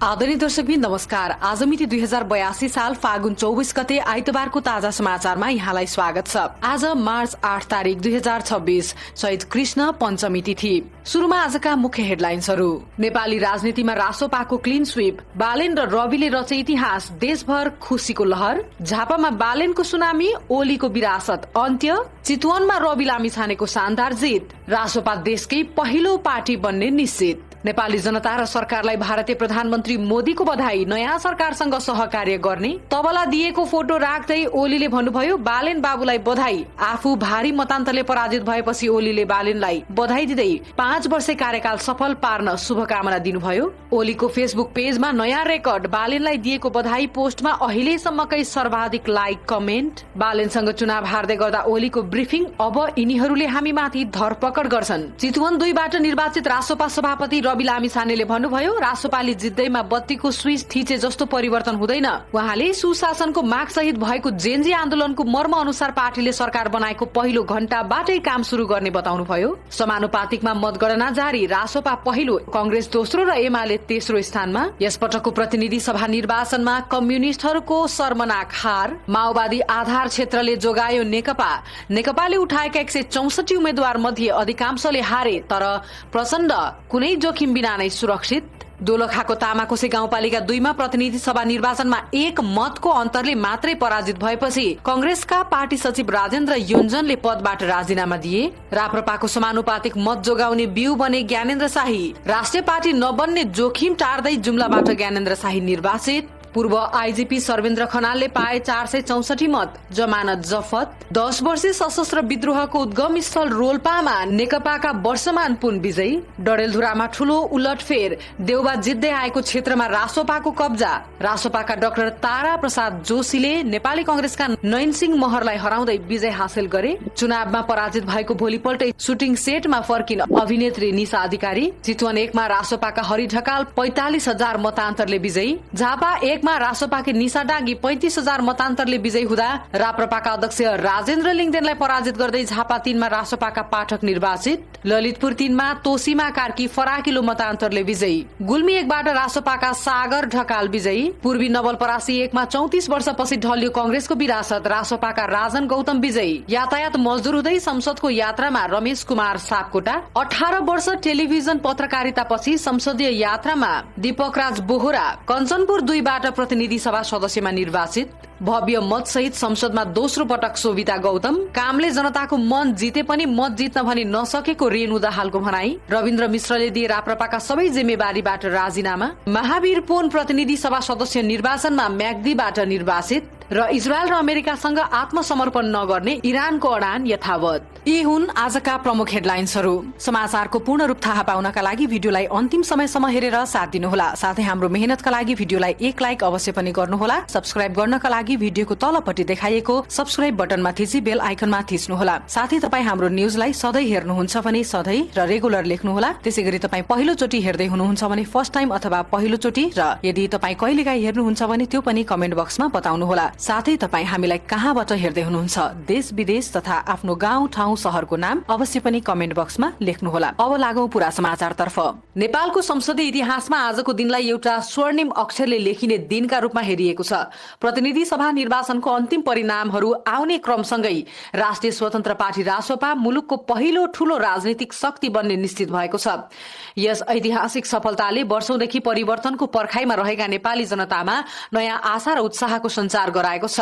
आदरणीय दर्शकबिन नमस्कार। आज मिति 2082 साल फागुन 24 गते आइतबारको ताजा समाचारमा यहाँलाई स्वागत छ। आज मार्च 8 तारिक 2026 शहीद कृष्ण पञ्चमी तिथि। सुरुमा आजका मुख्य हेडलाइन्सहरू। नेपाली राजनीतिमा रासोपाको क्लिन स्वीप, बालेन र रविले रचे इतिहास, देशभर खुशीको लहर। झापामा बालेनको सुनामी, ओलीको विरासत अन्त्य। चितवनमा रवि लामिछानेको शानदार जित। रासोपा देशकै पहिलो पार्टी बन्ने निश्चित। नेपाली जनता र सरकारलाई भारतीय प्रधानमन्त्री मोदीको बधाई, नयाँ सरकारसँग सहकार्य गर्ने। तबला दिएको फोटो राख्दै ओलीले भन्नुभयो, बालेन बाबुलाई बधाई। आफू भारी मतान्तरले पराजित भएपछि ओलीले बालेनलाई बधाई दिँदै 5 वर्ष कार्यकाल सफल पार्न शुभकामना दिनुभयो। ओलीको फेसबुक पेजमा नयाँ रेकर्ड, बालेनलाई दिएको बधाई पोस्टमा अहिलेसम्मकै सर्वाधिक लाइक कमेन्ट। बालेनसँग चुनाव हार्दै गर्दा ओलीको ब्रिफिङ, अब यिनीहरूले हामीमाथि धरपकड गर्छन्। चितवन 2 बाट निर्वाचित रासोपा सभापति रवि लामिछानेले भन्नुभयो, रासोपाले जित्दैमा बत्तीको स्विच थिचे जस्तो परिवर्तन हुँदैन। उहाँले सुशासनको माग सहित भएको जेनजी आन्दोलनको मर्म अनुसार पार्टीले सरकार बनाएको पहिलो घण्टाबाटै काम शुरू गर्ने बताउनुभयो। समानुपातिकमा मतगणना जारी, रासोपा पहिलो, कांग्रेस दोस्रो र एमाले तेस्रो स्थानमा। यसपटकको प्रतिनिधि सभा निर्वाचनमा कम्युनिस्टहरूको शर्मनाक हार। माओवादी आधार क्षेत्रले जोगायो नेकपा। नेकपाले उठाएका 164 उम्मेद्वार मध्ये अधिकांशले हारे, तर प्रचण्ड कुनै जोखिम बिना नै सुरक्षित। दोलखाको तामाकोसी गाउँपालिका 2 मा प्रतिनिधि सभा निर्वाचनमा 1 मतको अन्तरले मात्रै पराजित भएपछि कंग्रेसका पार्टी सचिव राजेन्द्र योन्जनले पदबाट राजीनामा दिए। राप्रपाको समानुपातिक मत जोगाउने बिउ बने ज्ञानेन्द्र शाही। राष्ट्रिय पार्टी नबन्ने जोखिम टार्दै जुम्लाबाट ज्ञानेन्द्र शाही निर्वाचित। पूर्व आईजीपी सर्वेन्द्र खनालले पाए 464 मत, जमानत जफत। 10 वर्षीय सशस्त्र विद्रोहको उद्गम स्थल रोल्पामा नेकपाका वर्षमान पुन विजयी। डडेलधुरामा ठूलो उलटफेर, देउबा जित्दै आएको क्षेत्रमा रासोपाको कब्जा। रासोपाका डाक्टर तारा प्रसाद जोशीले नेपाली कंग्रेसका नयनसिंह महरलाई हराउँदै विजय हासिल गरे। चुनावमा पराजित भएको भोलिपल्टै सुटिङ सेटमा फर्किन अभिनेत्री निशा अधिकारी। चितवन 1 मा रासोपाका हरि ढकाल 45,000 मतान्तरले विजयी। झापा 1 मा रासोपाकी निशा डाँगी 35,000 मतान्तरले विजयी हुँदा राप्रपाका अध्यक्ष राजेन्द्र लिङदेनलाई पराजित गर्दै झापा 3 मा रासोपाका पाठक निर्वाचित। ललितपुर 3 मा तोसीमा कार्की फराकिलो मतान्तरले विजयी। गुल्मी 1 बाट रासोपाका सागर ढकाल विजयी। पूर्वी नवलपरासी 1 मा 34 वर्षपछि ढल्यो कंग्रेसको विरासत, रासोपाका राजन गौतम विजयी। यातायात मजदुर हुँदै संसदको यात्रामा रमेश कुमार सापकोटा। 18 वर्ष टेलिभिजन पत्रकारिता पछि संसदीय यात्रामा दीपक राज बोहरा। कञ्चनपुर 2 बाट प्रतिनिधि सभा सदस्यमा निर्वाचित। भव्य मत सहित संसदमा दोस्रो पटक सोभिता गौतम। कामले जनताको मन जिते पनि मत जित्न भनी नसकेको रेणु दाहालको भनाई। रविन्द्र मिश्रले दिए राप्रपाका सबै जिम्मेवारीबाट राजीनामा। महावीर पोन प्रतिनिधि सभा सदस्य निर्वाचनमा म्याग्दीबाट निर्वाचित। र इजरायल र अमेरिकासँग आत्मसमर्पण नगर्ने इरानको अडान यथावत। यी हुन् आजका प्रमुख हेडलाइन्सहरू। समाचारको पूर्ण रूप थाहा पाउनका लागि भिडियोलाई अन्तिम समयसम्म हेरेर साथ दिनुहोला। साथै हाम्रो मेहनतका लागि भिडियोलाई 1 लाइक अवश्य पनि गर्नुहोला। सब्स्क्राइब गर्नका लागि भिडियोको तलपट्टि देखाइएको सब्स्क्राइब बटनमा थिची बेल आइकनमा थिच्नुहोला। साथै तपाई हाम्रो न्यूजलाई सधैँ हेर्नुहुन्छ भने सधैँ र रेगुलर लेख्नुहोला। त्यसैगरी तपाई पहिलो चोटी हेर्दै हुनुहुन्छ भने फर्स्ट टाइम अथवा पहिलो चोटी, र यदि तपाई कहिलेकाहीँ हेर्नुहुन्छ भने त्यो पनि कमेन्ट बक्समा बताउनुहोला। साथै तपाई हामीलाई कहाँबाट हेर्दै हुनुहुन्छ, देश विदेश तथा आफ्नो गाउँ ठाउँ शहरको नाम अवश्य पनि कमेन्ट बक्समा लेख्नुहोला। अब लागौं पुरा समाचारतर्फ। नेपालको संसदीय इतिहासमा आजको दिनलाई एउटा स्वर्णिम अक्षरले लेखिने दिनका रूपमा हेरिएको छ। प्रतिनिधि सभा निर्वाचनको अन्तिम परिणामहरू आउने क्रमसँगै राष्ट्रिय स्वतन्त्र पार्टी रासोपा मुलुकको पहिलो ठूलो राजनीतिक शक्ति बन्ने निश्चित भएको छ। यस ऐतिहासिक सफलताले वर्षौंदेखि परिवर्तनको पर्खाइमा रहेका नेपाली जनतामा नयाँ आशा र उत्साहको सञ्चार गराएको छ।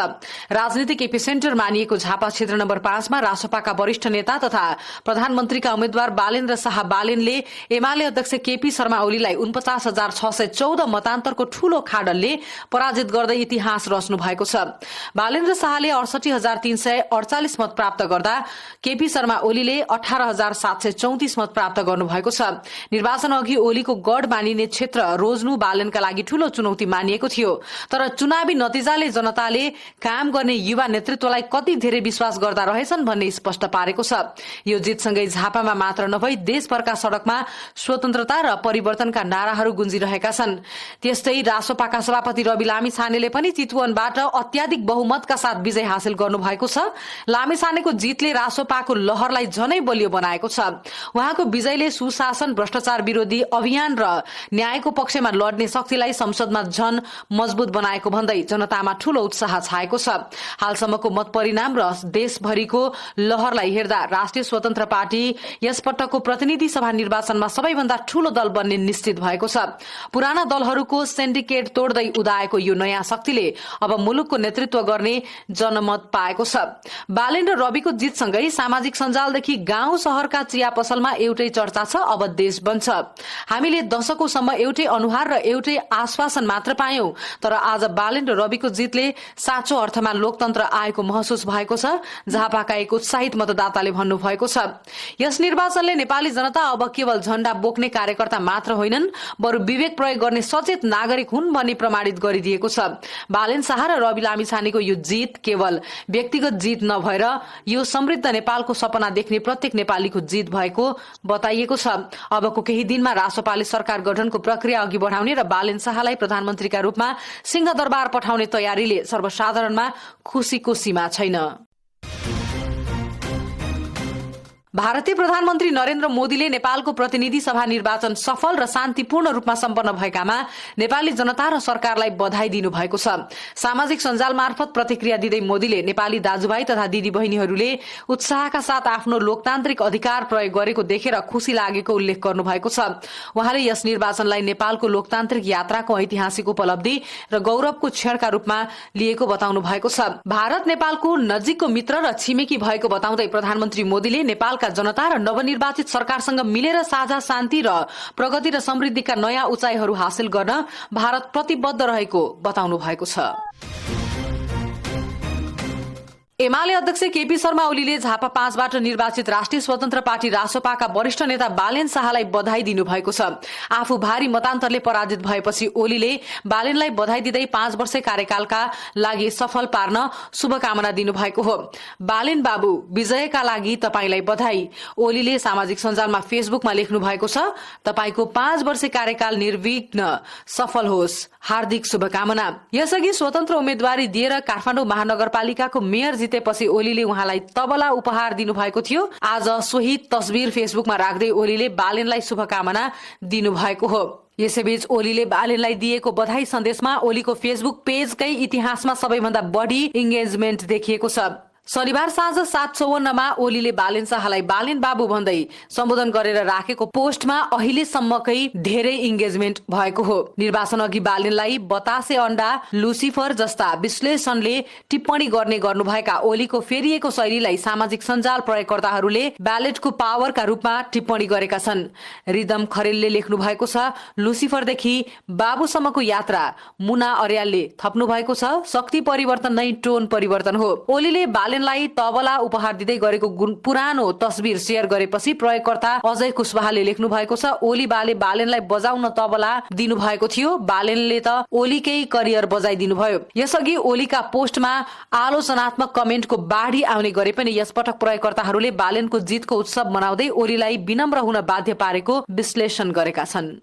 राजनीतिक एपिसेन्टर मानिएको झापा क्षेत्र नम्बर 5 मा रासोपाका वरिष्ठ नेता तथा प्रधानमन्त्रीका उम्मेद्वार बालेन्द्र शाह बालेनले एमाले अध्यक्ष केपी शर्मा ओलीलाई 49,614 मतान्तरको ठूलो खाडलले पराजित गर्दै इतिहास रच्नु भएको छ। बालेन्द्र शाहले 68,348 मत प्राप्त गर्दा केपी शर्मा ओलीले 18,734 मत प्राप्त गर्नुभएको छ। निर्वाचन अघि ओलीको गढ मानिने क्षेत्र रोज्नु बालेनका लागि ठूलो चुनौती मानिएको थियो, तर चुनावी नतिजाले जनताले नेकपाले काम गर्ने युवा नेतृत्वलाई कति धेरै विश्वास गर्दा रहेछन् भन्ने स्पष्ट पारेको छ। यो जितसँगै झापामा मात्र नभई देशभरका सड़कमा स्वतन्त्रता र परिवर्तनका नाराहरू गुन्जिरहेका छन्। त्यस्तै रासोपाका सभापति रवि लामिछानेले पनि चितवनबाट अत्याधिक बहुमतका साथ विजय हासिल गर्नु भएको छ। लामिछानेको जितले रासोपाको लहरलाई झनै बलियो बनाएको छ। उहाँको विजयले सुशासन, भ्रष्टाचार विरोधी अभियान र न्यायको पक्षमा लड्ने शक्तिलाई संसदमा झन मजबुत बनाएको भन्दै जनतामा ठूलो उत्साह छाएको छ। हालसम्मको मत परिणाम र देशभरिको लहरलाई हेर्दा राष्ट्रिय स्वतन्त्र पार्टी यसपटकको प्रतिनिधि सभा निर्वाचनमा सबैभन्दा ठूलो दल बन्ने निश्चित भएको छ। पुराना दलहरूको सिन्डिकेट तोड्दै उदाएको यो नयाँ शक्तिले अब मुलुकको नेतृत्व गर्ने जनमत पाएको छ। बालेन र रविको जितसँगै सामाजिक सञ्जालदेखि गाउँ शहरका चिया पसलमा एउटै चर्चा छ, अब देश बन्छ। हामीले दशकौंसम्म एउटै अनुहार र एउटै आश्वासन मात्र पायौं, तर आज बालेन र रविको जितले साँचो अर्थमा लोकतन्त्र आएको महसुस भएको छ। झापाका एक उत्साहित मतदाताले भन्नुभएको छ, यस निर्वाचनले नेपाली जनता अब केवल झण्डा बोक्ने कार्यकर्ता मात्र होइनन्, बरु विवेक प्रयोग गर्ने सचेत नागरिक हुन् भनी प्रमाणित गरिदिएको छ। बालेन शाह र रवि लामिछानेको यो जित केवल व्यक्तिगत जित नभएर यो समृद्ध नेपालको सपना देख्ने प्रत्येक नेपालीको जित भएको बताइएको छ। अबको केही दिनमा रासोपाले सरकार गठनको प्रक्रिया अघि बढ़ाउने र बालेन शाहलाई प्रधानमन्त्रीका रूपमा सिंहदरबार पठाउने तयारीले सर्वसाधारणमा खुशीको सीमा छैन। भारतीय प्रधानमन्त्री नरेन्द्र मोदीले नेपालको प्रतिनिधि सभा निर्वाचन सफल र शान्तिपूर्ण रूपमा सम्पन्न भएकामा नेपाली जनता र सरकारलाई बधाई दिनु भएको छ। सामाजिक सञ्जाल मार्फत प्रतिक्रिया दिँदै मोदीले नेपाली दाजुभाइ तथा दिदी बहिनीहरूले उत्साहका साथ आफ्नो लोकतान्त्रिक अधिकार प्रयोग गरेको देखेर खुशी लागेको उल्लेख गर्नु भएको छ। उहाँले यस निर्वाचनलाई नेपालको लोकतान्त्रिक यात्राको ऐतिहासिक उपलब्धि र गौरवको क्षणका रूपमा लिएको बताउनु भएको छ। भारत नेपालको नजिकको मित्र र छिमेकी भएको बताउँदै प्रधानमन्त्री मोदीले नेपाल जनता र नवनिर्वाचित सरकारसँग मिलेर साझा शान्ति र प्रगति र समृद्धिका नयाँ उचाइहरू हासिल गर्न भारत प्रतिबद्ध रहेको बताउनु भएको छ। एमाले अध्यक्ष केपी शर्मा ओलीले झापा 5 बाट निर्वाचित राष्ट्रिय स्वतन्त्र पार्टी रासोपाका वरिष्ठ नेता बालेन शाहलाई बधाई दिनुभएको छ। आफू भारी मतान्तरले पराजित भएपछि ओलीले बालेनलाई बधाई दिँदै 5 वर्ष कार्यकालका लागि सफल पार्न शुभकामना दिनुभएको हो। बालेन बाबु, विजयका लागि तपाईलाई बधाई। ओलीले सामाजिक सञ्जालमा फेसबुकमा लेख्नु भएको छ, तपाईको 5 वर्ष कार्यकाल निर्विघ्न सफल होस्, हार्दिक शुभकामना। यसअघि स्वतन्त्र उम्मेदवारी दिएर काठमाडौँ महानगरपालिकाको मेयर जितेपछि ओलीले उहाँलाई तबला उपहार दिनुभएको थियो। आज सोही तस्बिर फेसबुकमा राख्दै ओलीले बालेनलाई शुभकामना दिनुभएको हो। यसैबीच ओलीले बालेनलाई दिएको बधाई सन्देशमा ओलीको फेसबुक पेजकै इतिहासमा सबैभन्दा बढी इङ्गेजमेन्ट देखिएको छ। शनिबार साँझ 7:54 मा ओलीले बालेन शाहलाई बालेन बाबु भन्दै सम्बोधन गरेर राखेको पोस्टमा अहिलेसम्मकै धेरै इङ्गेजमेन्ट भएको हो। निर्वाचन अघि बालेनलाई बतासे अण्डा, लुसिफर जस्ता विश्लेषणले टिप्पणी गर्नुभएका ओलीको फेरिएको शैलीलाई सामाजिक सञ्जाल प्रयोगकर्ताहरूले ब्यालेटको पावरका रूपमा टिप्पणी गरेका छन्। रिदम खरेलले लेख्नु भएको छ, लुसिफरदेखि बाबुसम्मको यात्रा। मुना अर्यालले थप्नु भएको छ, शक्ति परिवर्तन नै टोन परिवर्तन हो। ओलीले बालेनलाई तबला उपहार दिँदै गरेको पुरानो तस्बिर शेयर गरेपछि प्रयोगकर्ता अजय कुशवाहाले लेख्नु भएको छ, ओली बाले बालेनलाई बजाउन तबला दिनुभएको थियो, बालेनले त ओलीकै करियर बजाइदिनु भयो। यसअघि ओलीका पोस्टमा आलोचनात्मक कमेन्टको बाढी आउने गरे पनि यसपटक प्रयोगकर्ताहरूले बालेनको जितको उत्सव मनाउँदै ओलीलाई विनम्र हुन बाध्य पारेको विश्लेषण गरेका छन्।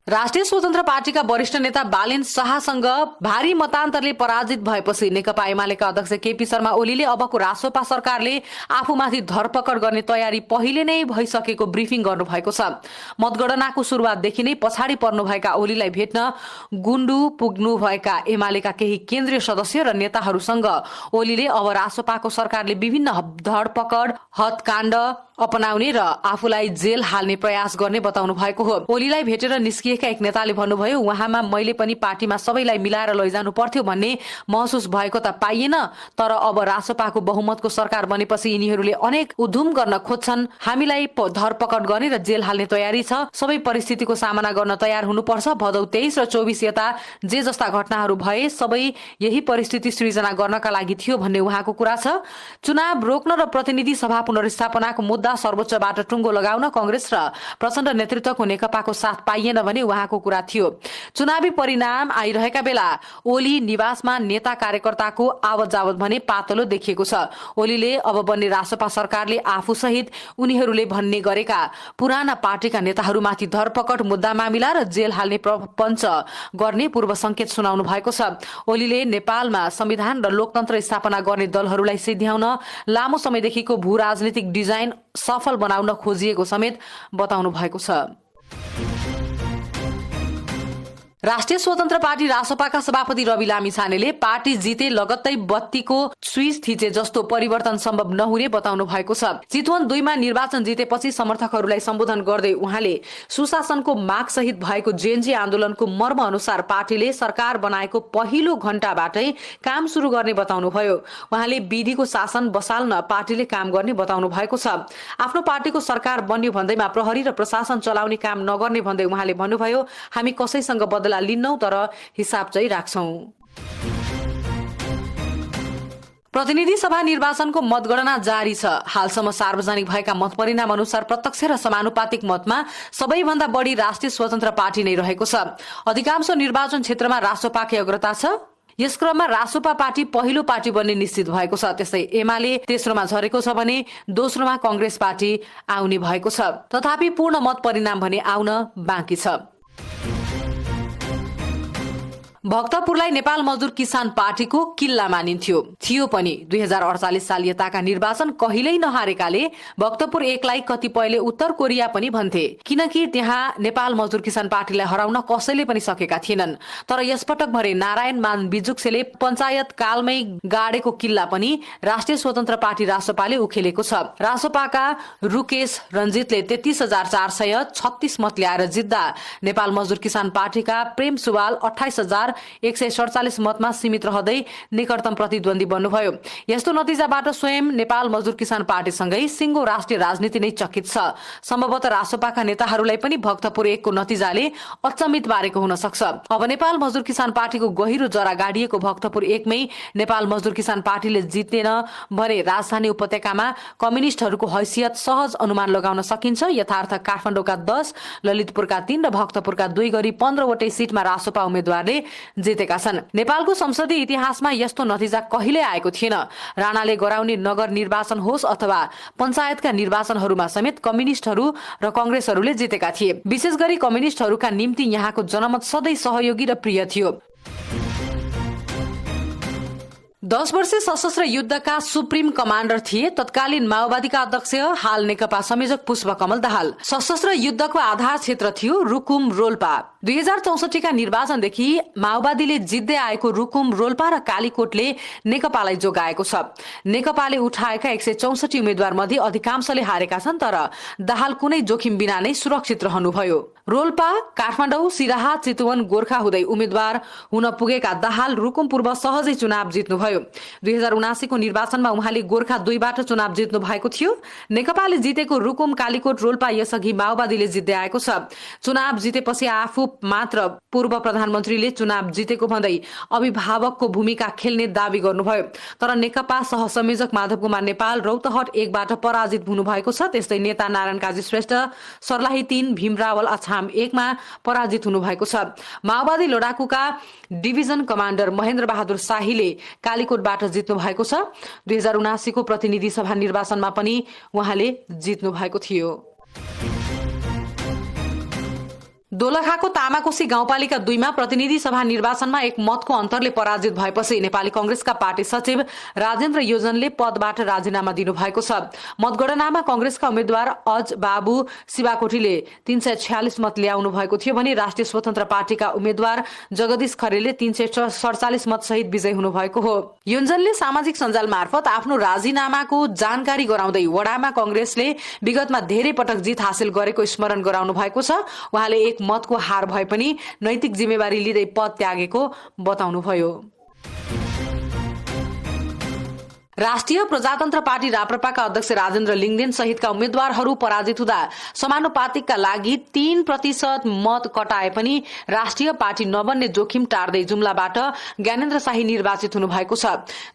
राष्ट्रिय स्वतन्त्र पार्टीका वरिष्ठ नेता बालेन शाहसँग भारी मतान्तरले पराजित भएपछि नेकपा एमालेका अध्यक्ष केपी शर्मा ओलीले अबको रासोपा सरकारले आफूमाथि धरपकड गर्ने तयारी पहिले नै भइसकेको ब्रिफिङ गर्नुभएको छ। मतगणनाको सुरुवातदेखि नै पछाडि पर्नुभएका ओलीलाई भेट्न गुण्डु पुग्नुभएका एमालेका केही केन्द्रीय सदस्य र नेताहरूसँग ओलीले अब रासोपाको सरकारले विभिन्न धरपकड, हत्काण्ड अपनाउने र आफूलाई जेल हाल्ने प्रयास गर्ने बताउनु भएको हो। ओलीलाई भेटेर निस्किएका एक नेताले भन्नुभयो, उहाँमा मैले पनि पार्टीमा सबैलाई मिलाएर लैजानु पर्थ्यो भन्ने महसुस भएको त पाइएन, तर अब रासोपाको बहुमतको सरकार बनेपछि यिनीहरूले अनेक उद्यम गर्न खोज्छन्, हामीलाई धरपकड गर्ने र जेल हाल्ने तयारी छ, सबै परिस्थितिको सामना गर्न तयार हुनुपर्छ। भदौ 23 र 24 यता जे जस्ता घटनाहरू भए सबै यही परिस्थिति सृजना गर्नका लागि थियो भन्ने उहाँको कुरा छ। चुनाव रोक्न र प्रतिनिधि सभा पुनर्स्थापनाको मुद्दा सर्वोच्चबाट टुङ्गो लगाउन कांग्रेस र प्रचण्ड नेतृत्वको नेकपाको साथ पाइएन भने उहाँको कुरा थियो। चुनावी परिणाम आइरहेका बेला ओली निवासमा नेता कार्यकर्ताको आवत जावत भने पातलो देखिएको छ। ओलीले अब बन्ने रासपा सरकारले आफू सहित उनीहरूले भन्ने गरेका पुराना पार्टीका नेताहरूमाथि धरपकड, मुद्दा मामिला र जेल हाल्ने प्रपञ्च गर्ने पूर्व संकेत सुनाउनु भएको छ। ओलीले नेपालमा संविधान र लोकतन्त्र स्थापना गर्ने दलहरूलाई सिध्याउन लामो समयदेखिको भू राजनीतिक डिजाइन सफल बनाउन खोजिएको समेत बताउनु भएको छ। राष्ट्रिय स्वतन्त्र पार्टी रासपाका सभापति रवि लामिछानेले पार्टी जिते लगत्तै बत्तीको स्विच थिचे जस्तो परिवर्तन सम्भव नहुने बताउनु भएको छ। चितवन 2 मा निर्वाचन जितेपछि समर्थकहरूलाई सम्बोधन गर्दै उहाँले सुशासनको माग सहित भएको जेएनजी आन्दोलनको मर्म अनुसार पार्टीले सरकार बनाएको पहिलो घण्टाबाटै काम सुरु गर्ने बताउनुभयो। उहाँले विधिको शासन बसाल्न पार्टीले काम गर्ने बताउनु भएको छ। आफ्नो पार्टीको सरकार बन्यो भन्दैमा प्रहरी र प्रशासन चलाउने काम नगर्ने भन्दै उहाँले भन्नुभयो, हामी कसैसँग बदला लिन्नौ तर हिसाब चाहिँ राख्छौं। प्रतिनिधि सभा निर्वाचनको मतगणना जारी छ। हालसम्म सार्वजनिक भएका मत परिणाम अनुसार प्रत्यक्ष र समानुपातिक मतमा सबैभन्दा बढी राष्ट्रिय स्वतन्त्र पार्टी नै रहेको छ। अधिकांश निर्वाचन क्षेत्रमा रासपाकै अग्रता छ। यस क्रममा रासपा पार्टी पहिलो पार्टी बन्ने निश्चित भएको छ। त्यस्तै एमाले तेस्रोमा झरेको छ भने दोस्रोमा कांग्रेस पार्टी आउने भएको छ। तथापि पूर्ण मत परिणाम भने आउन बाँकी छ। भक्तपुरलाई नेपाल मजदुर किसान पार्टीको किल्ला मानिन्थ्यो, थियो पनि। 2048 साल यताका निर्वाचन कहिल्यै नहारेकाले भक्तपुर एकलाई कतिपयले उत्तर कोरिया पनि भन्थे, किनकि त्यहाँ नेपाल मजदुर किसान पार्टीलाई हराउन कसैले पनि सकेका थिएनन्। तर यसपटक भरे नारायण मान बिजुक्सेले पञ्चायत कालमै गाडेको किल्ला पनि राष्ट्रिय स्वतन्त्र पार्टी रासपाले उखेलेको छ। रासपाका रुकेश रञ्जितले 33,436 मत ल्याएर जित्दा नेपाल मजदुर किसान पार्टीका प्रेम सुवाल 28,147 मतमा सीमित रहँदै निकटतम प्रतिद्वन्दी बन्नुभयो। यस्तो नतिजाबाट स्वयं नेपाल मजदुर किसान पार्टीसँगै सिङ्गो राष्ट्रिय राजनीति नै चकित छ। सम्भवतः रासपाका नेताहरूलाई पनि भक्तपुर 1 को नतिजाले अचम्मित पारेको हुन सक्छ। अब नेपाल मजदुर किसान पार्टीको गहिरो जरा गाडिएको भक्तपुर 1 मै नेपाल मजदुर किसान पार्टीले जितेन भने राजधानी उपत्यकामा कम्युनिस्टहरूको हैसियत सहज अनुमान लगाउन सकिन्छ। यथार्थ काठमाडौँका 10, ललितपुरका 3 र भक्तपुरका 2 गरी 15 वटै सिटमा रासपा उम्मेद्वारले जितेका छन्। नेपालको संसदीय इतिहासमा यस्तो नतिजा कहिले आएको थिएन। राणाले गराउने नगर निर्वाचन होस् अथवा पञ्चायतका निर्वाचनहरूमा समेत कम्युनिस्टहरू र कांग्रेसहरूले जितेका थिए। विशेष गरी कम्युनिस्टहरूका निम्ति यहाँको जनमत सधैँ सहयोगी र प्रिय थियो। 10 वर्षे सशस्त्र युद्धका सुप्रिम कमान्डर थिए तत्कालीन माओवादीका अध्यक्ष, हाल नेकपा संयोजक पुष्पकमल दाहाल। सशस्त्र युद्धको आधार क्षेत्र थियो रुकुम रोल्पा। 2064 का निर्वाचनदेखि माओवादीले जित्दै आएको रुकुम, रोल्पा र कालीकोटले नेकपालाई जोगाएको छ। नेकपाले उठाएका 164 उम्मेद्वार मध्ये अधिकांशले हारेका छन्, तर दाहाल कुनै जोखिम बिना नै सुरक्षित रहनुभयो। रोल्पा, काठमाडौँ, सिराहा, चितवन, गोर्खा हुँदै उम्मेद्वार हुन पुगेका दाहाल रुकुम पूर्व सहजै चुनाव जित्नुभयो। 2079 को निर्वाचनमा उहाँले गोर्खा 2 बाट चुनाव जित्नु भएको थियो। नेकपाले जितेको रुकुम, कालीकोट, रोल्पा यसअघि माओवादीले जित्दै आएको छ। चुनाव जितेपछि आफू मात्र पूर्व प्रधानमन्त्रीले चुनाव जितेको भन्दै अभिभावकको भूमिका खेल्ने दावी गर्नुभयो। तर नेकपा सहसंयोजक माधव कुमार नेपाल रौतहट 1 बाट पराजित हुनुभएको छ। त्यस्तै नेता नारायण काजी श्रेष्ठ सर्लाही 3, भीम रावल अछाम 1 मा पराजित हुनुभएको छ। माओवादी लडाकुका डिभिजन कमान्डर महेन्द्र बहादुर शाहीले कालीकोटबाट जित्नु भएको छ। 2079 को प्रतिनिधि सभा निर्वाचनमा पनि उहाँले जित्नु भएको थियो। दोलखाको तामाकोशी गाउँपालिका 2 मा प्रतिनिधि सभा निर्वाचनमा 1 मतको अन्तरले पराजित भएपछि नेपाली कांग्रेसका पार्टी सचिव राजेन्द्र योजनले पदबाट राजीनामा दिनु भएको छ। मतगणनामा कांग्रेसका उम्मेद्वार अज बाबु शिवाकोटीले 346 मत ल्याउनु भएको थियो भने राष्ट्रिय स्वतन्त्र पार्टीका उम्मेद्वार जगदीश खरेलले 347 मत सहित विजयी हुनु भएको हो। योजनले सामाजिक सञ्जाल मार्फत आफ्नो राजीनामाको जानकारी गराउँदै वडामा कांग्रेसले विगतमा धेरै पटक जित हासिल गरेको स्मरण गराउनु भएको छ। उहाँले 1 मतको हार भए पनि नैतिक जिम्मेवारी लिँदै पद त्यागेको बताउनुभयो। राष्ट्रिय प्रजातन्त्र पार्टी राप्रपाका अध्यक्ष राजेन्द्र लिङदेन सहितका उम्मेद्वारहरू पराजित हुँदा समानुपातिकका लागि 3% मत कटाए पनि राष्ट्रिय पार्टी नबन्ने जोखिम टार्दै जुम्लाबाट ज्ञानेन्द्र शाही निर्वाचित हुनु भएको छ।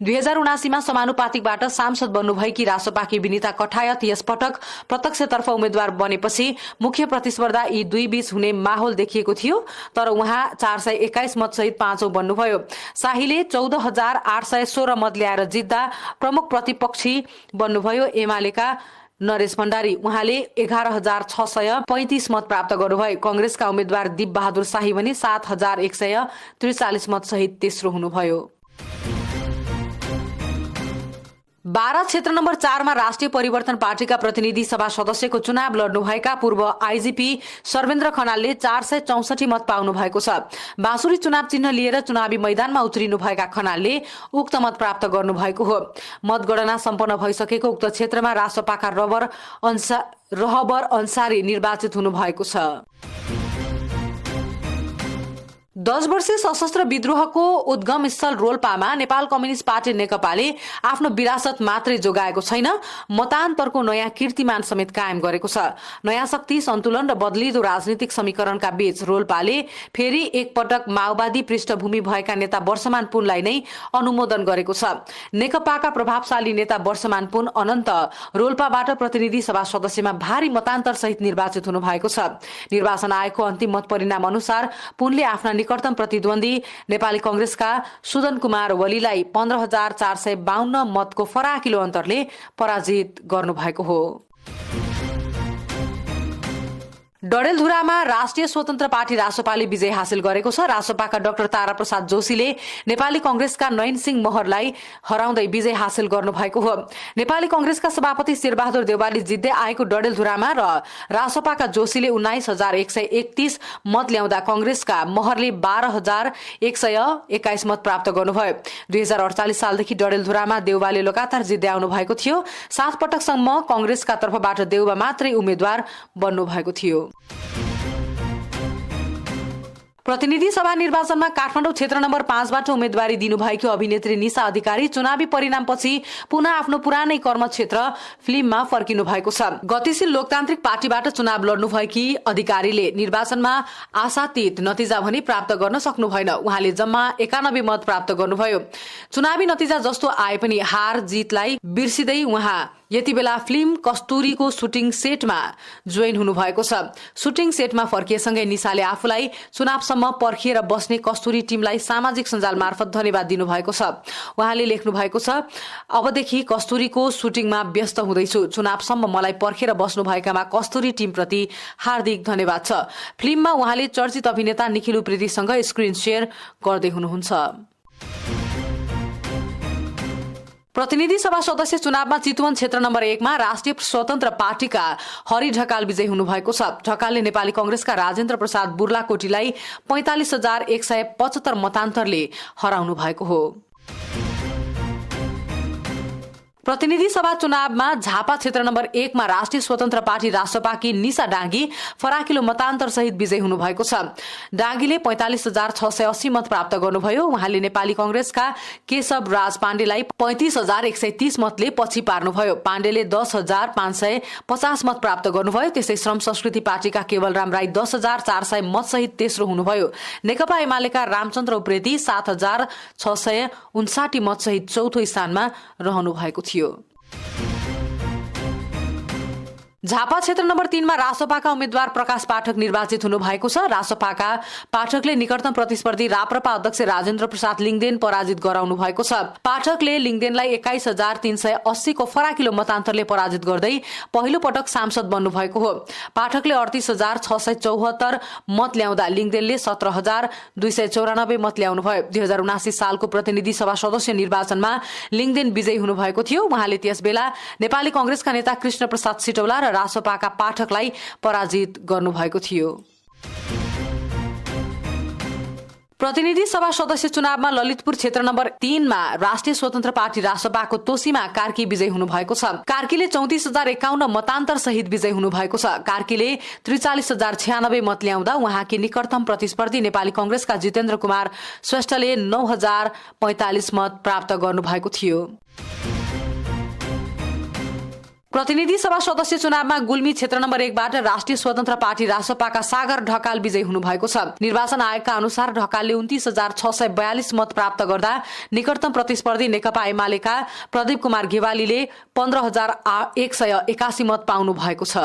2079मा समानुपातिकबाट सांसद बन्नुभएकी रासोपाकी विनिता कठायत यसपटक प्रत्यक्षतर्फ उम्मेद्वार बनेपछि मुख्य प्रतिस्पर्धा यी दुई बीच हुने माहौल देखिएको थियो, तर उहाँ 421 मत सहित पाँचौं बन्नुभयो। शाहीले 14,816 मत ल्याएर जित्दा प्रमुख प्रतिपक्षी बन्नुभयो एमालेका नरेश भण्डारी। उहाँले 11,635 मत प्राप्त गर्नुभयो। कंग्रेसका उम्मेद्वार दीप बहादुर शाही भने 7,143 मत सहित तेस्रो हुनुभयो। 12 क्षेत्र नम्बर 4 मा राष्ट्रिय परिवर्तन पार्टीका प्रतिनिधि सभा सदस्यको चुनाव लड्नुभएका पूर्व आईजीपी सर्वेन्द्र खनालले 464 मत पाउनु भएको छ। बाँसुरी चुनाव चिन्ह लिएर चुनावी मैदानमा उत्रिनु भएका खनालले उक्त मत प्राप्त गर्नुभएको हो। मतगणना सम्पन्न भइसकेको उक्त क्षेत्रमा रासपाका रहबर अन्सारी निर्वाचित हुनु भएको छ। 10 वर्षीय सशस्त्र विद्रोहको उद्गम स्थल रोल्पामा नेपाल कम्युनिस्ट पार्टी नेकपाले आफ्नो विरासत मात्रै जोगाएको छैन, मतान्तरको नयाँ कीर्तिमान समेत कायम गरेको छ। नयाँ शक्ति सन्तुलन र बदलिदो राजनीतिक समीकरणका बीच रोल्पाले फेरि एकपटक माओवादी पृष्ठभूमि भएका नेता वर्षमान पुनलाई नै अनुमोदन गरेको छ। नेकपाका प्रभावशाली नेता वर्षमान पुन अनन्त रोल्पाबाट प्रतिनिधि सभा सदस्यमा भारी मतान्तर सहित निर्वाचित हुनु भएको छ। निर्वाचन आयोगको अन्तिम मत परिणाम अनुसार पुनले आफ्ना निकटतम प्रतिद्वन्दी नेपाली कंग्रेसका सुदन कुमार वलीलाई 15,452 मतको फराकिलो अन्तरले पराजित गर्नुभएको हो। डडेलधुरामा राष्ट्रिय स्वतन्त्र पार्टी रासोपाले विजय हासिल गरेको छ। रासोपाका डाक्टर तारा प्रसाद जोशीले नेपाली कंग्रेसका नयन सिंह महरलाई हराउँदै विजय हासिल गर्नुभएको हो। नेपाली कंग्रेसका सभापति शेरबहादुर देउवाले जित्दै आएको डडेलधुरामा र रासोपाका जोशीले 19,131 मत ल्याउँदा कंग्रेसका महरले 12,121 मत प्राप्त गर्नुभयो। 2048 सालदेखि डडेलधुरामा देउवाले लगातार जित्दै आउनु भएको थियो। 7 पटकसम्म कंग्रेसका तर्फबाट देउवा मात्रै उम्मेद्वार बन्नु भएको थियो। प्रतिनिधि सभा निर्वाचनमा काठमाडौँ क्षेत्र नम्बर 5 बाट उम्मेदवारी दिनुभएकी अभिनेत्री निशा अधिकारी चुनावी परिणामपछि पुनः आफ्नो पुरानै कर्मक्षेत्र फिल्ममा फर्किनु भएको छ। गतिशील लोकतान्त्रिक पार्टीबाट चुनाव लड्नुभएकी अधिकारीले निर्वाचनमा आशातीत नतिजा भने प्राप्त गर्न सक्नु भएन। उहाँले जम्मा 91 मत प्राप्त गर्नुभयो। चुनावी नतिजा जस्तो आए पनि हार जितलाई बिर्सिदै उहाँ यति बेला फिल्म कस्तुरीको सुटिङ सेटमा जोइन हुनु भएको छ। सुटिङ सेटमा फर्किएसँगै निशाले आफूलाई चुनावसम्म पर्खिएर बस्ने कस्तुरी टिमलाई सामाजिक सञ्जाल मार्फत धन्यवाद दिनुभएको छ। उहाँले लेख्नु भएको छ, अबदेखि कस्तुरीको सुटिङमा व्यस्त हुँदैछु। चुनावसम्म मलाई पर्खेर बस्नुभएकामा कस्तुरी टिमप्रति हार्दिक धन्यवाद छ। फिल्ममा उहाँले चर्चित अभिनेता निखिल उप्रेतीसँग स्क्रिन शेयर गर्दै हुनुहुन्छ। प्रतिनिधि सभा सदस्य चुनावमा चितवन क्षेत्र नम्बर 1 मा राष्ट्रिय स्वतन्त्र पार्टीका हरि ढकाल विजयी हुनुभएको छ। ढकालले नेपाली कंग्रेसका राजेन्द्र प्रसाद बुर्लाकोटीलाई 45,175 मतान्तरले हराउनु भएको हो। प्रतिनिधि सभा चुनावमा झापा क्षेत्र नम्बर 1 मा राष्ट्रिय स्वतन्त्र पार्टी रासपाकी निशा डाँगी फराकिलो मतान्तर सहित विजयी हुनु भएको छ। डाँगीले 45,680 मत प्राप्त गर्नुभयो। उहाँले नेपाली कंग्रेसका केशव राज पाण्डेलाई 35,130 मतले पछि पार्नुभयो। पाण्डेले 10,550 मत प्राप्त गर्नुभयो। त्यसै श्रम संस्कृति पार्टीका केवलराम राई 10,400 मत सहित तेस्रो हुनुभयो। नेकपा एमालेका रामचन्द्र उप्रेती 7,659 मत सहित चौथो स्थानमा रहनु भएको थियो। झापा क्षेत्र नम्बर 3 मा रासपाका उम्मेद्वार प्रकाश पाठक निर्वाचित हुनु भएको छ। रासपाका पाठकले निकटतम प्रतिस्पर्धी राप्रपा अध्यक्ष राजेन्द्र प्रसाद लिङदेन पराजित गराउनु भएको छ। पाठकले लिङदेनलाई 21,380 को फराकिलो मतान्तरले पराजित गर्दै पहिलो पटक सांसद बन्नु भएको हो। पाठकले 38,674 मत ल्याउँदा लिङदेनले 17,294 मत ल्याउनु भयो। 2079 सालको प्रतिनिधि सभा सदस्य निर्वाचनमा लिङदेन विजयी हुनु भएको थियो। उहाँले त्यसबेला नेपाली कंग्रेसका नेता कृष्ण प्रसाद सिटौला र रासपाका पाठकलाई पराजित गर्नुभएको थियो। प्रतिनिधि सभा सदस्य चुनावमा ललितपुर क्षेत्र नम्बर 3 मा राष्ट्रिय स्वतन्त्र पार्टी रासपाको तोसीमा कार्की विजयी हुनु भएको छ। कार्कीले 34,051 मतान्तर सहित विजयी हुनु भएको छ। कार्कीले 43,096 मत ल्याउँदा उहाँकी निकटतम प्रतिस्पर्धी नेपाली कंग्रेसका जितेन्द्र कुमार श्रेष्ठले 9,045 मत प्राप्त गर्नुभएको थियो। प्रतिनिधि सभा सदस्य चुनावमा गुल्मी क्षेत्र नम्बर 1 बाट राष्ट्रिय स्वतन्त्र पार्टी रासपाका सागर ढकाल विजयी हुनु भएको छ। निर्वाचन आयोगका अनुसार ढकालले 29,642 मत प्राप्त गर्दा निकटतम प्रतिस्पर्धी नेकपा एमालेका प्रदीप कुमार गेवालीले 15,181 मत पाउनु भएको छ।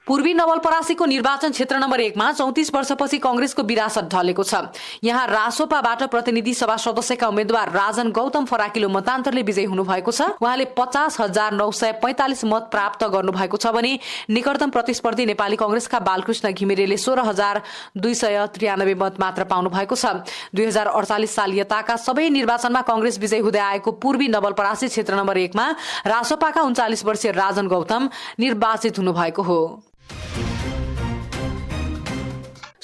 पूर्वी नवलपरासीको निर्वाचन क्षेत्र नम्बर 1 मा 34 वर्षपछि कांग्रेसको विरासत ढलेको छ। यहाँ रासोपाबाट प्रतिनिधि सभा सदस्यका उम्मेद्वार राजन गौतम फराकिलो मतान्तरले विजयी हुनु भएको छ। उहाँले 50,945 मत प्राप्त गर्नु भएको छ भने निकटतम प्रतिस्पर्धी नेपाली कांग्रेसका बालकृष्ण घिमिरेले 16,293 मत मात्र पाउनु भएको छ। 2048 साल यताका सबै निर्वाचनमा कांग्रेस विजयी हुँदै आएको पूर्वी नवलपरासी क्षेत्र नम्बर 1 मा रासोपाका 39 वर्षीय राजन गौतम निर्वाचित हुनु भएको हो।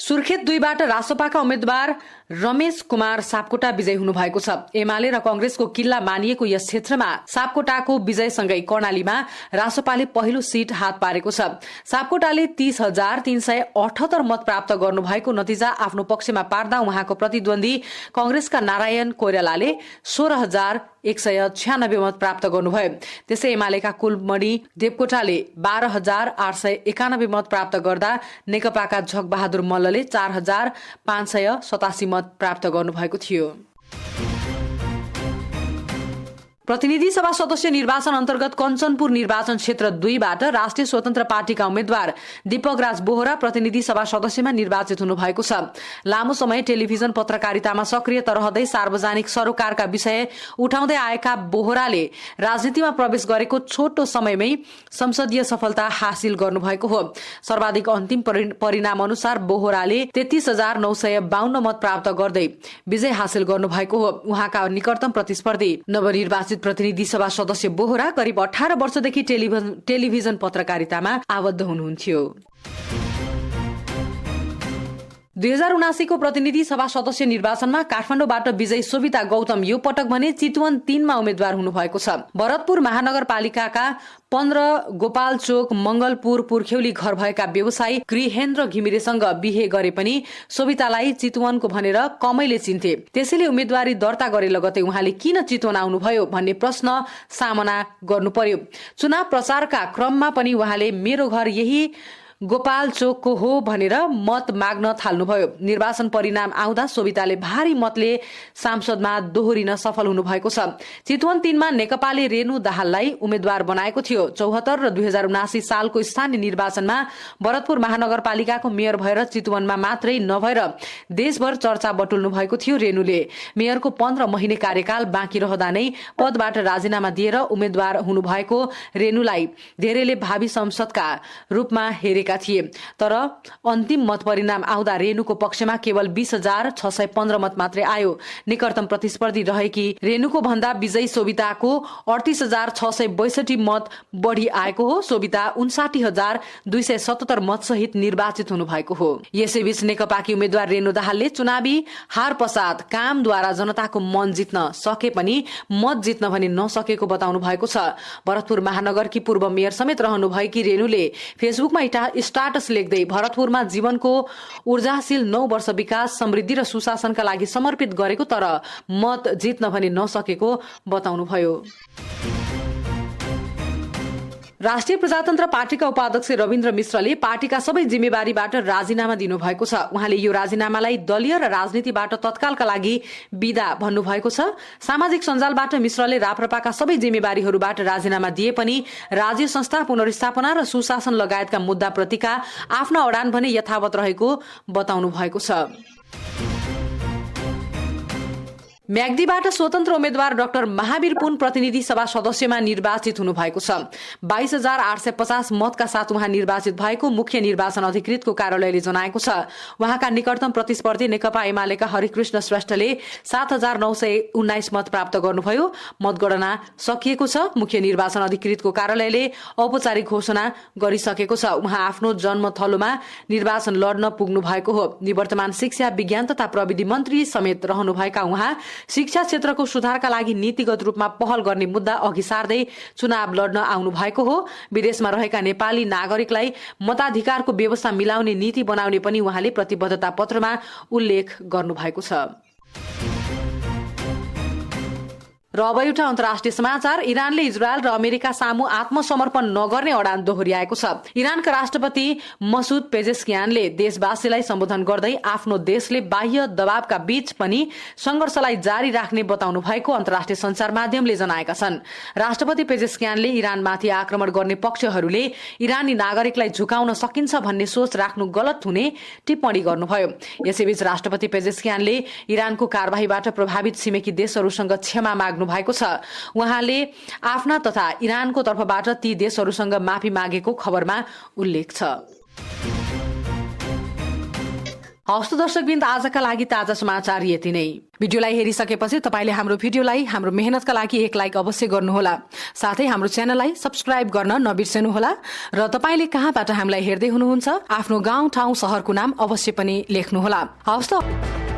सुर्खेत 2 बाट रासोपाका उम्मेद्वार रमेश कुमार सापकोटा विजयी हुनु भएको छ। एमाले र कांग्रेसको किल्ला मानिएको यस क्षेत्रमा सापकोटाको विजयसँगै कर्णालीमा रासोपाले पहिलो सिट हात पारेको छ। सापकोटाले 30,378 मत प्राप्त गर्नु भएको नतिजा आफ्नो पक्षमा पार्दा उहाँको प्रतिद्वन्दी कांग्रेसका नारायण कोइरालाले 16,196 मत प्राप्त गर्नुभयो। त्यसै एमालेका कुलमणि देवकोटाले 12,891 मत प्राप्त गर्दा नेकपाका झकबहादुर मल्लले 4,587 मत प्राप्त गर्नुभएको थियो। प्रतिनिधि सभा सदस्य निर्वाचन अन्तर्गत कञ्चनपुर निर्वाचन क्षेत्र 2 बाट राष्ट्रिय स्वतन्त्र पार्टीका उम्मेद्वार दीपक राज बोहरा प्रतिनिधि सभा सदस्यमा निर्वाचित हुनु भएको छ। लामो समय टेलिभिजन पत्रकारितामा सक्रिय रहँदै सार्वजनिक सरोकारका विषय उठाउँदै आएका बोहराले राजनीतिमा प्रवेश गरेको छोटो समयमै संसदीय सफलता हासिल गर्नुभएको हो। सर्वाधिक अन्तिम परिणाम अनुसार बोहराले 33,952 मत प्राप्त गर्दै विजय हासिल गर्नुभएको हो। उहाँका निकटतम प्रतिस्पर्धी नवनिर्वाचित प्रतिनिधि सभा सदस्य बोहरा करिब 18 वर्षदेखि टेलिभिजन पत्रकारितामा आबद्ध हुनुहुन्थ्यो। 2079 को प्रतिनिधि सभा सदस्य निर्वाचनमा काठमाडौँबाट विजयी सोभिता गौतम यो पटक भने चितवन 3 मा उम्मेद्वार हुनु भएको छ। भरतपुर महानगरपालिकाका 15 गोपाल चोक मंगलपुर पुर्ख्यौली घर भएका व्यवसायी गृहेन्द्र घिमिरेसँग बिहे गरे पनि सोभितालाई चितवनको भनेर कमैले चिन्थे। त्यसैले उम्मेदवारी दर्ता गरे लगतै उहाँले किन चितवन आउनुभयो भन्ने प्रश्न सामना गर्नु पर्यो। चुनाव प्रचारका क्रममा पनि उहाँले मेरो घर यही गोपाल चोकको हो भनेर मत माग्न थाल्नुभयो। निर्वाचन परिणाम आउँदा सोभिताले भारी मतले सांसदमा दोहोरिन सफल हुनु भएको छ। चितवन 3 मा नेकपाले रेणु दाहाललाई उम्मेद्वार बनाएको थियो। 74 र 2079 सालको स्थानीय निर्वाचनमा भरतपुर महानगरपालिकाको मेयर भएर चितवनमा मात्रै नभएर देशभर चर्चा बटुल्नु भएको थियो। रेणुले मेयरको 15 महिने कार्यकाल बाँकी रहँदा नै पदबाट राजीनामा दिएर उम्मेद्वार हुनुभएको रेणुलाई धेरैले भावी संसदका रूपमा हेरेका थिए। तर अन्तिम मत परिणाम आउँदा रेणुको पक्षमा केवल 20,615 मत मात्रै आयो। निकटतम प्रतिस्पर्धी रहेकी रेणुको भन्दा विजयी सोभिताको 38,662 मत बढी आएको हो। सोभिता 59,277 मत सहित निर्वाचित हुनु भएको हो। यसैबीच नेकपाकी उम्मेद्वार रेणु दाहालले चुनावी हार पश्चात कामद्वारा जनताको मन जित्न सके पनि मत जित्न भने नसकेको बताउनु भएको छ। भरतपुर महानगरकी पूर्व मेयर समेत रहनु भएकी रेणुले फेसबुकमा स्टाटस लेख्दै भरतपुरमा जीवनको ऊर्जाशील 9 वर्ष विकास समृद्धि र सुशासनका लागि समर्पित गरेको तर मत जित्न भने नसकेको बताउनुभयो। राष्ट्रिय प्रजातन्त्र पार्टीका उपाध्यक्ष रविन्द्र मिश्रले पार्टीका सबै जिम्मेवारीबाट राजीनामा दिनुभएको छ। उहाँले यो राजीनामालाई दलीय र राजनीतिबाट तत्कालका लागि विदा भन्नुभएको छ। सामाजिक सञ्जालबाट मिश्रले राप्रपाका सबै जिम्मेवारीहरूबाट राजीनामा दिए पनि राज्य संस्था पुनर्स्थापना र सुशासन लगायतका मुद्दाप्रतिका आफ्ना अडान भने यथावत रहेको बताउनु भएको छ। म्याग्दीबाट स्वतन्त्र उम्मेद्वार डाक्टर महावीर पुन प्रतिनिधि सभा सदस्यमा निर्वाचित हुनु भएको छ। 22,850 मतका साथ उहाँ निर्वाचित भएको मुख्य निर्वाचन अधिकृतको कार्यालयले जनाएको छ। उहाँका निकटतम प्रतिस्पर्धी नेकपा एमालेका हरिकृष्ण श्रेष्ठले 7,919 मत प्राप्त गर्नुभयो। मतगणना सकिएको छ। मुख्य निर्वाचन अधिकृतको कार्यालयले औपचारिक घोषणा गरिसकेको छ। उहाँ आफ्नो जन्मथलोमा निर्वाचन लड्न पुग्नु भएको हो। निवर्तमान शिक्षा विज्ञान तथा प्रविधि मन्त्री समेत रहनुभएका उहाँ शिक्षा क्षेत्रको सुधारका लागि नीतिगत रूपमा पहल गर्ने मुद्दा अघि सार्दै चुनाव लड्न आउनु भएको हो। विदेशमा रहेका नेपाली नागरिकलाई मताधिकारको व्यवस्था मिलाउने नीति बनाउने पनि उहाँले प्रतिबद्धता पत्रमा उल्लेख गर्नु भएको छ। र अब एउटा अन्तर्राष्ट्रिय समाचार। इरानले इजरायल र अमेरिका सामु आत्मसमर्पण नगर्ने अडान दोहोर्याएको छ। इरानका राष्ट्रपति मसुद पेजेस्कियानले देशवासीलाई सम्बोधन गर्दै आफ्नो देशले बाह्य दबावका बीच पनि संघर्षलाई जारी राख्ने बताउनु भएको अन्तर्राष्ट्रिय संचार माध्यमले जनाएका छन्। राष्ट्रपति पेजेस्कियानले इरानमाथि आक्रमण गर्ने पक्षहरूले इरानी नागरिकलाई झुकाउन सकिन्छ भन्ने सोच राख्नु गलत हुने टिप्पणी गर्नुभयो। यसैबीच राष्ट्रपति पेजेस्कियानले इरानको कारबाहीबाट प्रभावित छिमेकी देशहरूसँग क्षमा माग्नु भएको छ। उहाँले आफ्ना तथा इरानको तर्फबाट ती देशहरूसँग माफी मागेको खबरमा उल्लेख छ। हवस् दर्शकबिन्द, आजका लागि ताजा समाचार यति नै। भिडियोलाई हेरिसकेपछि तपाईले हाम्रो भिडियोलाई हाम्रो मेहनतका लागि एक लाइक अवश्य गर्नुहोला। साथै हाम्रो च्यानललाई सब्स्क्राइब गर्न नबिर्सनुहोला र तपाईले कहाँबाट हामीलाई हेर्दै हुनुहुन्छ आफ्नो गाउँ ठाउँ शहरको नाम अवश्य पनि लेख्नुहोला। हवस् त।